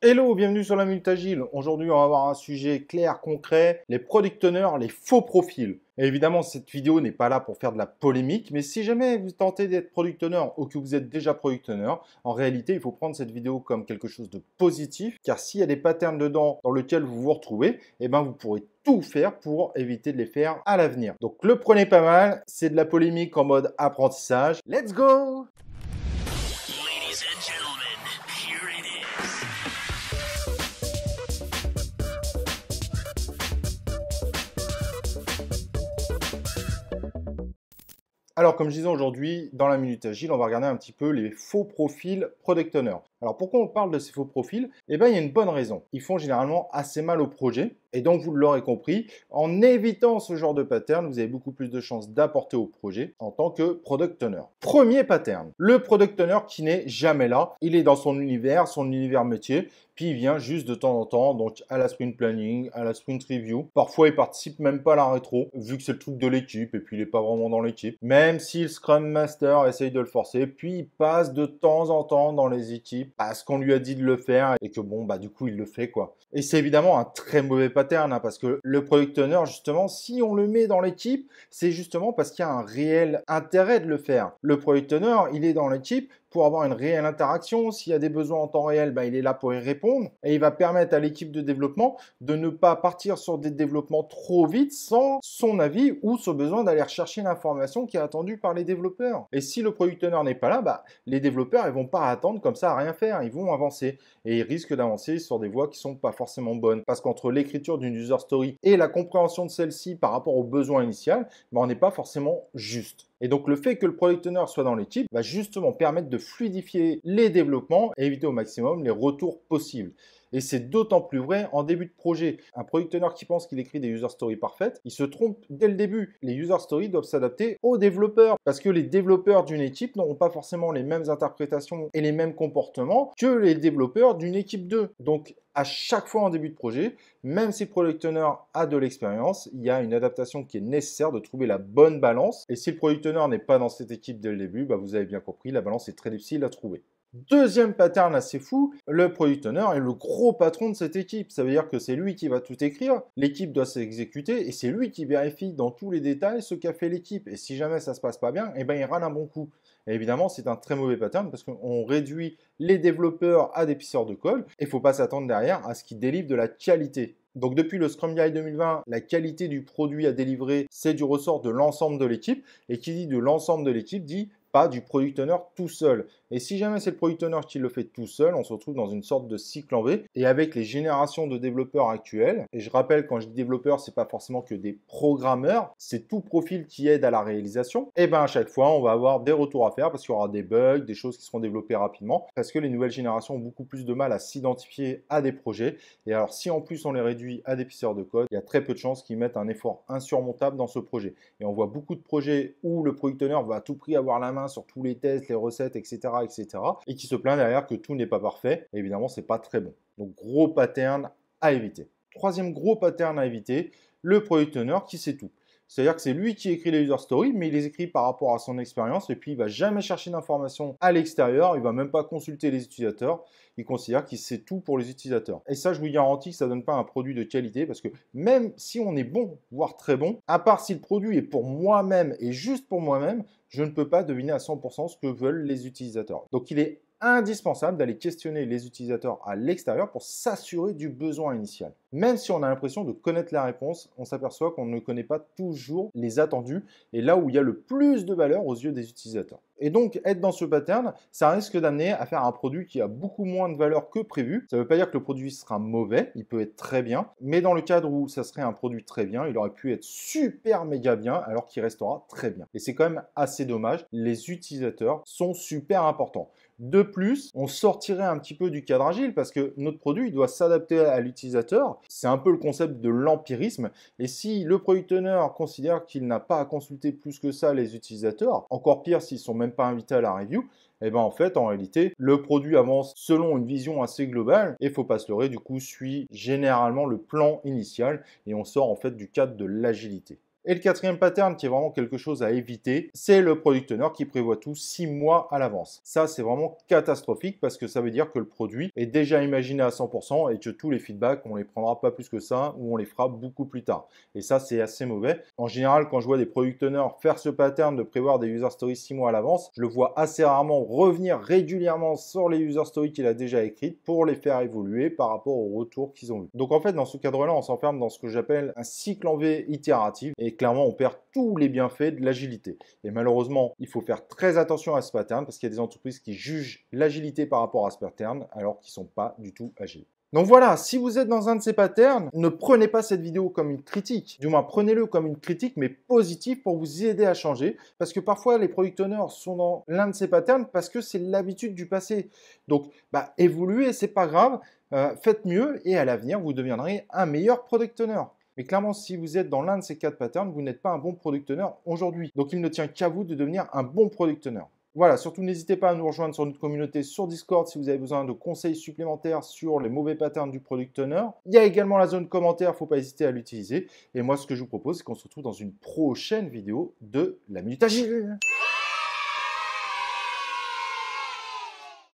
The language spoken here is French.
Hello, bienvenue sur la Minute Agile. Aujourd'hui, on va avoir un sujet clair, concret, les product owners, les faux profils. Et évidemment, cette vidéo n'est pas là pour faire de la polémique, mais si jamais vous tentez d'être product owner ou que vous êtes déjà product owner, en réalité, il faut prendre cette vidéo comme quelque chose de positif, car s'il y a des patterns dedans dans lesquels vous vous retrouvez, eh ben, vous pourrez tout faire pour éviter de les faire à l'avenir. Donc, le prenez pas mal, c'est de la polémique en mode apprentissage. Let's go! Ladies and gentlemen, here it is. Alors, comme je disais aujourd'hui, dans la Minute Agile, on va regarder un petit peu les faux profils Product Owner. Alors, pourquoi on parle de ces faux profils? Eh bien, il y a une bonne raison. Ils font généralement assez mal au projet. Et donc, vous l'aurez compris, en évitant ce genre de pattern, vous avez beaucoup plus de chances d'apporter au projet en tant que Product Owner. Premier pattern, le Product Owner qui n'est jamais là. Il est dans son univers métier. Puis il vient juste de temps en temps, donc à la sprint planning, à la sprint review. Parfois, il participe même pas à la rétro, vu que c'est le truc de l'équipe, et puis il n'est pas vraiment dans l'équipe. Même si le Scrum Master essaye de le forcer, puis il passe de temps en temps dans les équipes parce qu'on lui a dit de le faire, et que bon, bah du coup, il le fait quoi. Et c'est évidemment un très mauvais pattern, hein, parce que le Product Owner, justement, si on le met dans l'équipe, c'est justement parce qu'il y a un réel intérêt de le faire. Le Product Owner, il est dans l'équipe pour avoir une réelle interaction. S'il y a des besoins en temps réel, bah, il est là pour y répondre et il va permettre à l'équipe de développement de ne pas partir sur des développements trop vite sans son avis ou ce besoin d'aller rechercher l'information qui est attendue par les développeurs. Et si le product owner n'est pas là, bah, les développeurs ils vont pas attendre comme ça à rien faire, ils vont avancer et ils risquent d'avancer sur des voies qui sont pas forcément bonnes parce qu'entre l'écriture d'une user story et la compréhension de celle-ci par rapport au besoin initial, bah, on n'est pas forcément juste. Et donc le fait que le product owner soit dans l'équipe va justement permettre de fluidifier les développements et éviter au maximum les retours possibles. Et c'est d'autant plus vrai en début de projet. Un product owner qui pense qu'il écrit des user stories parfaites, il se trompe dès le début. Les user stories doivent s'adapter aux développeurs parce que les développeurs d'une équipe n'auront pas forcément les mêmes interprétations et les mêmes comportements que les développeurs d'une équipe 2. Donc à chaque fois en début de projet, même si le product owner a de l'expérience, il y a une adaptation qui est nécessaire de trouver la bonne balance. Et si le product owner n'est pas dans cette équipe dès le début, bah vous avez bien compris, la balance est très difficile à trouver. Deuxième pattern assez fou, le product owner est le gros patron de cette équipe. Ça veut dire que c'est lui qui va tout écrire, l'équipe doit s'exécuter et c'est lui qui vérifie dans tous les détails ce qu'a fait l'équipe. Et si jamais ça se passe pas bien, eh ben il râle un bon coup. Et évidemment, c'est un très mauvais pattern parce qu'on réduit les développeurs à des pisseurs de code et il ne faut pas s'attendre derrière à ce qu'ils délivrent de la qualité. Donc depuis le Scrum Guide 2020, la qualité du produit à délivrer, c'est du ressort de l'ensemble de l'équipe. Et qui dit de l'ensemble de l'équipe dit pas du product owner tout seul. Et si jamais c'est le product owner qui le fait tout seul, on se retrouve dans une sorte de cycle en V. Et avec les générations de développeurs actuels, et je rappelle quand je dis développeurs, c'est pas forcément que des programmeurs, c'est tout profil qui aide à la réalisation. Et bien à chaque fois, on va avoir des retours à faire parce qu'il y aura des bugs, des choses qui seront développées rapidement, parce que les nouvelles générations ont beaucoup plus de mal à s'identifier à des projets. Et alors si en plus on les réduit à des pisseurs de code, il y a très peu de chances qu'ils mettent un effort insurmontable dans ce projet. Et on voit beaucoup de projets où le product owner va à tout prix avoir la main sur tous les tests, les recettes, etc., et qui se plaint derrière que tout n'est pas parfait. Et évidemment, c'est pas très bon. Donc, gros pattern à éviter. Troisième gros pattern à éviter, le product owner qui sait tout. C'est-à-dire que c'est lui qui écrit les user stories, mais il les écrit par rapport à son expérience et puis il va jamais chercher d'informations à l'extérieur, il va même pas consulter les utilisateurs, il considère qu'il sait tout pour les utilisateurs. Et ça, je vous garantis que ça donne pas un produit de qualité parce que même si on est bon, voire très bon, à part si le produit est pour moi-même et juste pour moi-même, je ne peux pas deviner à 100% ce que veulent les utilisateurs. Donc il est indispensable d'aller questionner les utilisateurs à l'extérieur pour s'assurer du besoin initial. Même si on a l'impression de connaître la réponse, on s'aperçoit qu'on ne connaît pas toujours les attendus et là où il y a le plus de valeur aux yeux des utilisateurs. Et donc, être dans ce pattern, ça risque d'amener à faire un produit qui a beaucoup moins de valeur que prévu. Ça ne veut pas dire que le produit sera mauvais, il peut être très bien, mais dans le cadre où ça serait un produit très bien, il aurait pu être super méga bien alors qu'il restera très bien. Et c'est quand même assez dommage, les utilisateurs sont super importants. De plus, on sortirait un petit peu du cadre agile parce que notre produit il doit s'adapter à l'utilisateur. C'est un peu le concept de l'empirisme. Et si le product owner considère qu'il n'a pas à consulter plus que ça les utilisateurs, encore pire s'ils ne sont même pas invités à la review, et ben en fait, en réalité, le produit avance selon une vision assez globale et faut pas se leurrer, du coup, suit généralement le plan initial et on sort en fait du cadre de l'agilité. Et le quatrième pattern qui est vraiment quelque chose à éviter, c'est le product owner qui prévoit tout 6 mois à l'avance. Ça, c'est vraiment catastrophique parce que ça veut dire que le produit est déjà imaginé à 100% et que tous les feedbacks, on les prendra pas plus que ça ou on les fera beaucoup plus tard. Et ça, c'est assez mauvais. En général, quand je vois des product owners faire ce pattern de prévoir des user stories 6 mois à l'avance, je le vois assez rarement revenir régulièrement sur les user stories qu'il a déjà écrites pour les faire évoluer par rapport aux retours qu'ils ont eu. Donc en fait, dans ce cadre-là, on s'enferme dans ce que j'appelle un cycle en V itératif et clairement, on perd tous les bienfaits de l'agilité. Et malheureusement, il faut faire très attention à ce pattern parce qu'il y a des entreprises qui jugent l'agilité par rapport à ce pattern alors qu'ils ne sont pas du tout agiles. Donc voilà, si vous êtes dans un de ces patterns, ne prenez pas cette vidéo comme une critique. Du moins, prenez-le comme une critique, mais positive pour vous aider à changer. Parce que parfois, les product owners sont dans l'un de ces patterns parce que c'est l'habitude du passé. Donc, évoluez, c'est pas grave. Faites mieux et à l'avenir, vous deviendrez un meilleur product owner. Mais clairement, si vous êtes dans l'un de ces 4 patterns, vous n'êtes pas un bon product owner aujourd'hui. Donc, il ne tient qu'à vous de devenir un bon product owner. Voilà, surtout n'hésitez pas à nous rejoindre sur notre communauté sur Discord si vous avez besoin de conseils supplémentaires sur les mauvais patterns du product owner. Il y a également la zone commentaire, il ne faut pas hésiter à l'utiliser. Et moi, ce que je vous propose, c'est qu'on se retrouve dans une prochaine vidéo de la Minute Agile.